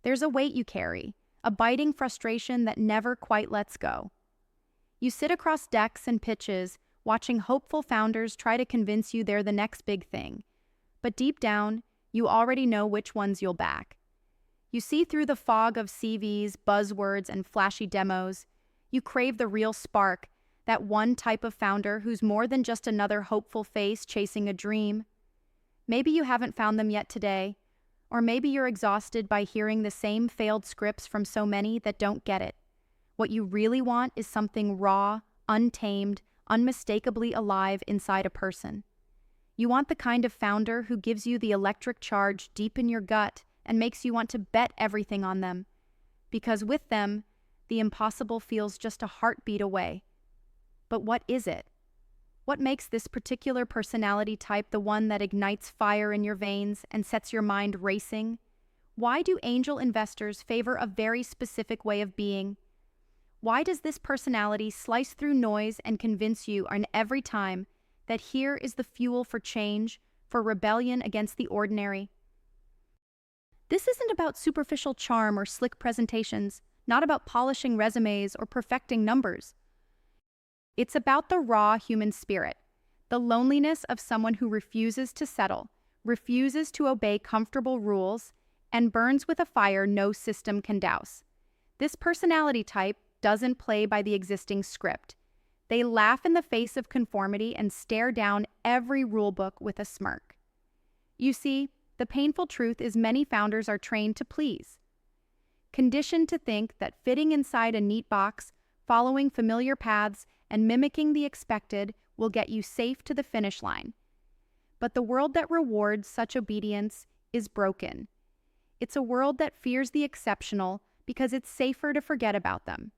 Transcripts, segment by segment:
There's a weight you carry, a biting frustration that never quite lets go. You sit across decks and pitches, watching hopeful founders try to convince you they're the next big thing. But deep down, you already know which ones you'll back. You see through the fog of CVs, buzzwords, and flashy demos. You crave the real spark, that one type of founder who's more than just another hopeful face chasing a dream. Maybe you haven't found them yet today, or maybe you're exhausted by hearing the same failed scripts from so many that don't get it. What you really want is something raw, untamed, unmistakably alive inside a person. You want the kind of founder who gives you the electric charge deep in your gut and makes you want to bet everything on them. Because with them, the impossible feels just a heartbeat away. But what is it? What makes this particular personality type the one that ignites fire in your veins and sets your mind racing? Why do angel investors favor a very specific way of being? Why does this personality slice through noise and convince you on every time that here is the fuel for change, for rebellion against the ordinary? This isn't about superficial charm or slick presentations, not about polishing resumes or perfecting numbers. It's about the raw human spirit, the loneliness of someone who refuses to settle, refuses to obey comfortable rules, and burns with a fire no system can douse. This personality type doesn't play by the existing script. They laugh in the face of conformity and stare down every rulebook with a smirk. You see, the painful truth is many founders are trained to please. Conditioned to think that fitting inside a neat box, following familiar paths, and mimicking the expected will get you safe to the finish line. But the world that rewards such obedience is broken. It's a world that fears the exceptional because it's safer to forget about them.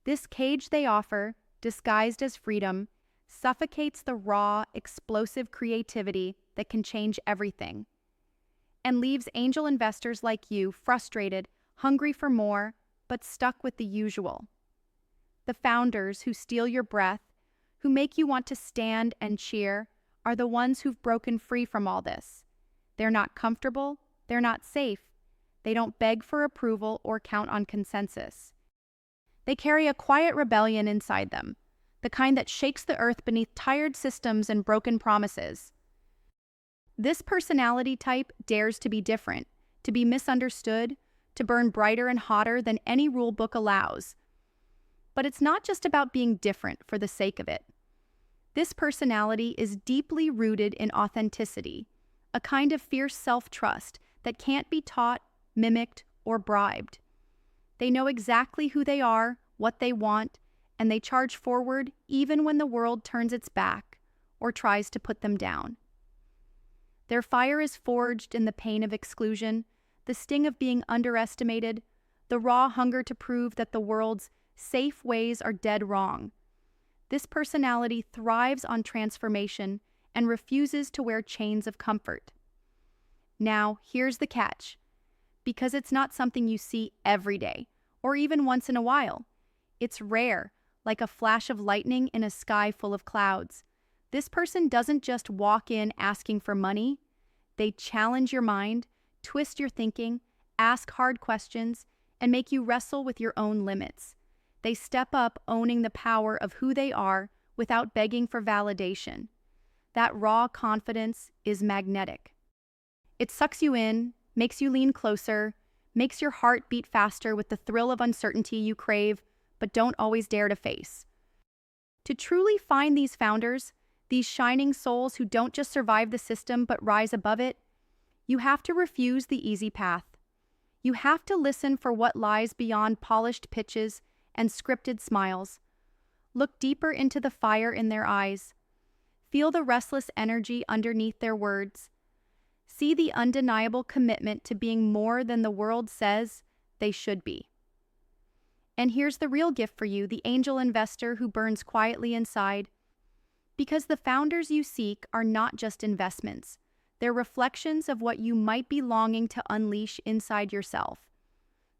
This cage they offer, disguised as freedom, suffocates the raw, explosive creativity that can change everything, and leaves angel investors like you frustrated, hungry for more, but stuck with the usual. The founders who steal your breath, who make you want to stand and cheer, are the ones who've broken free from all this. They're not comfortable, they're not safe, they don't beg for approval or count on consensus. They carry a quiet rebellion inside them, the kind that shakes the earth beneath tired systems and broken promises. This personality type dares to be different, to be misunderstood, to burn brighter and hotter than any rule book allows. But it's not just about being different for the sake of it. This personality is deeply rooted in authenticity, a kind of fierce self-trust that can't be taught, mimicked, or bribed. They know exactly who they are, what they want, and they charge forward even when the world turns its back or tries to put them down. Their fire is forged in the pain of exclusion, the sting of being underestimated, the raw hunger to prove that the world's safe ways are dead wrong. This personality thrives on transformation and refuses to wear chains of comfort. Now, here's the catch. Because it's not something you see every day, or even once in a while. It's rare, like a flash of lightning in a sky full of clouds. This person doesn't just walk in asking for money. They challenge your mind, twist your thinking, ask hard questions, and make you wrestle with your own limits. They step up owning the power of who they are without begging for validation. That raw confidence is magnetic. It sucks you in, makes you lean closer, makes your heart beat faster with the thrill of uncertainty you crave, but don't always dare to face. To truly find these founders, these shining souls who don't just survive the system but rise above it, you have to refuse the easy path. You have to listen for what lies beyond polished pitches and scripted smiles. Look deeper into the fire in their eyes. Feel the restless energy underneath their words. See the undeniable commitment to being more than the world says they should be. And here's the real gift for you, the angel investor who burns quietly inside. Because the founders you seek are not just investments. They're reflections of what you might be longing to unleash inside yourself.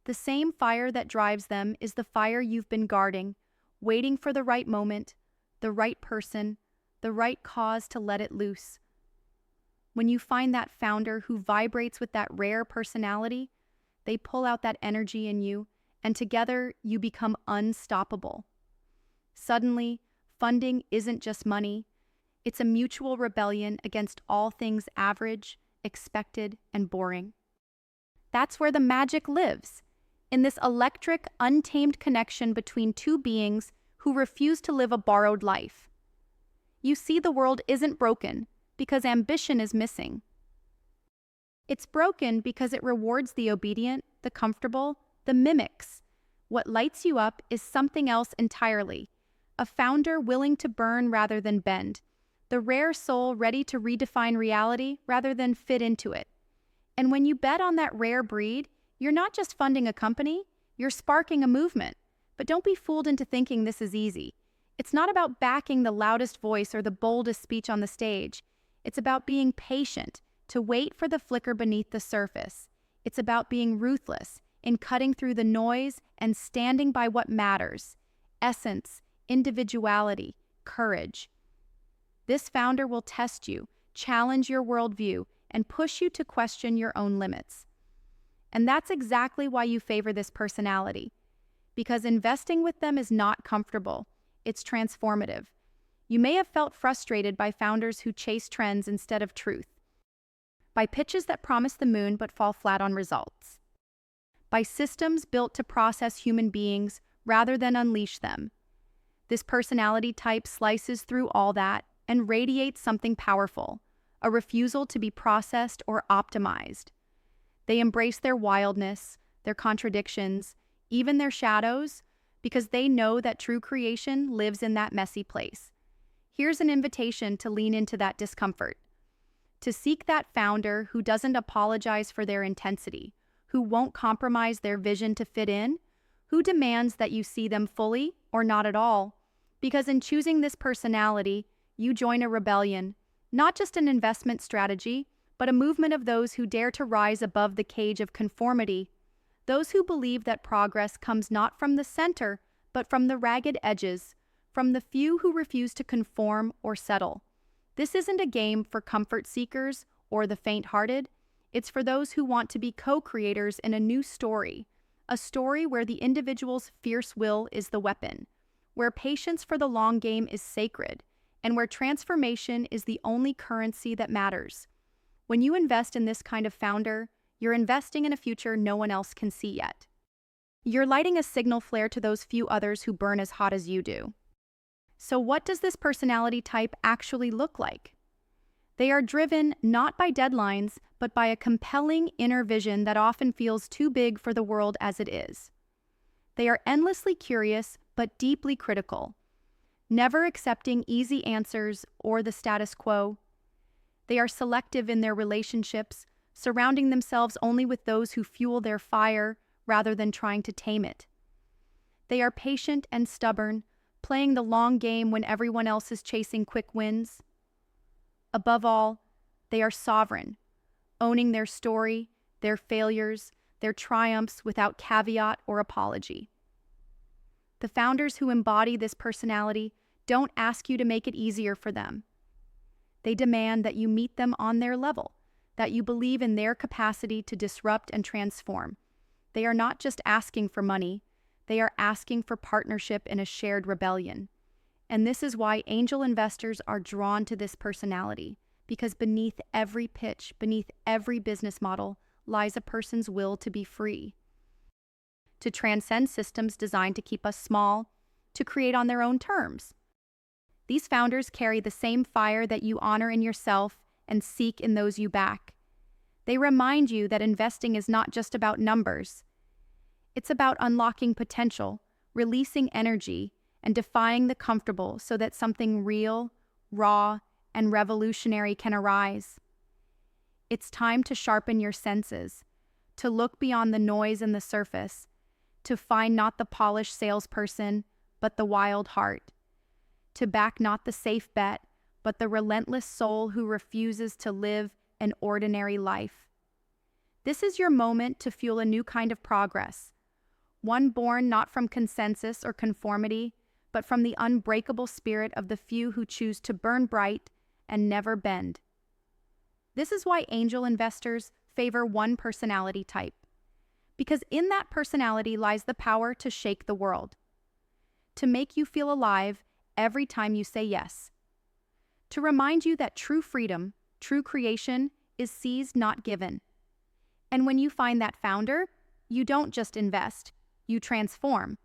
The same fire that drives them is the fire you've been guarding, waiting for the right moment, the right person, the right cause to let it loose. When you find that founder who vibrates with that rare personality, They pull out that energy in you, and together you become unstoppable. Suddenly, funding isn't just money, it's a mutual rebellion against all things average, expected, and boring. That's where the magic lives, in this electric, untamed connection between two beings who refuse to live a borrowed life. You see, the world isn't broken because ambition is missing. It's broken because it rewards the obedient, the comfortable, the mimics. What lights you up is something else entirely. A founder willing to burn rather than bend. The rare soul ready to redefine reality rather than fit into it. And when you bet on that rare breed, you're not just funding a company, you're sparking a movement. But don't be fooled into thinking this is easy. It's not about backing the loudest voice or the boldest speech on the stage. It's about being patient, to wait for the flicker beneath the surface. It's about being ruthless in cutting through the noise and standing by what matters. Essence, individuality, courage. This founder will test you, challenge your worldview, and push you to question your own limits. And that's exactly why you favor this personality. Because investing with them is not comfortable, it's transformative. You may have felt frustrated by founders who chase trends instead of truth, by pitches that promise the moon but fall flat on results, by systems built to process human beings rather than unleash them. This personality type slices through all that and radiates something powerful, a refusal to be processed or optimized. They embrace their wildness, their contradictions, even their shadows, because they know that true creation lives in that messy place. Here's an invitation to lean into that discomfort, to seek that founder who doesn't apologize for their intensity, who won't compromise their vision to fit in, who demands that you see them fully or not at all. Because in choosing this personality, you join a rebellion, not just an investment strategy, but a movement of those who dare to rise above the cage of conformity, those who believe that progress comes not from the center, but from the ragged edges, from the few who refuse to conform or settle. This isn't a game for comfort seekers or the faint-hearted. It's for those who want to be co-creators in a new story, a story where the individual's fierce will is the weapon, where patience for the long game is sacred, and where transformation is the only currency that matters. When you invest in this kind of founder, you're investing in a future no one else can see yet. You're lighting a signal flare to those few others who burn as hot as you do. So what does this personality type actually look like? They are driven not by deadlines, but by a compelling inner vision that often feels too big for the world as it is. They are endlessly curious, but deeply critical, never accepting easy answers or the status quo. They are selective in their relationships, surrounding themselves only with those who fuel their fire rather than trying to tame it. They are patient and stubborn, playing the long game when everyone else is chasing quick wins. Above all, they are sovereign, owning their story, their failures, their triumphs without caveat or apology. The founders who embody this personality don't ask you to make it easier for them. They demand that you meet them on their level, that you believe in their capacity to disrupt and transform. They are not just asking for money, they are asking for partnership in a shared rebellion. And this is why angel investors are drawn to this personality, because beneath every pitch, beneath every business model, lies a person's will to be free, to transcend systems designed to keep us small, to create on their own terms. These founders carry the same fire that you honor in yourself and seek in those you back. They remind you that investing is not just about numbers. It's about unlocking potential, releasing energy, and defying the comfortable so that something real, raw, and revolutionary can arise. It's time to sharpen your senses, to look beyond the noise and the surface, to find not the polished salesperson, but the wild heart, to back not the safe bet, but the relentless soul who refuses to live an ordinary life. This is your moment to fuel a new kind of progress, one born not from consensus or conformity, but from the unbreakable spirit of the few who choose to burn bright and never bend. This is why angel investors favor one personality type, Because in that personality lies the power to shake the world, to make you feel alive every time you say yes, to remind you that true freedom, true creation, is seized, not given. And when you find that founder, you don't just invest, you transform.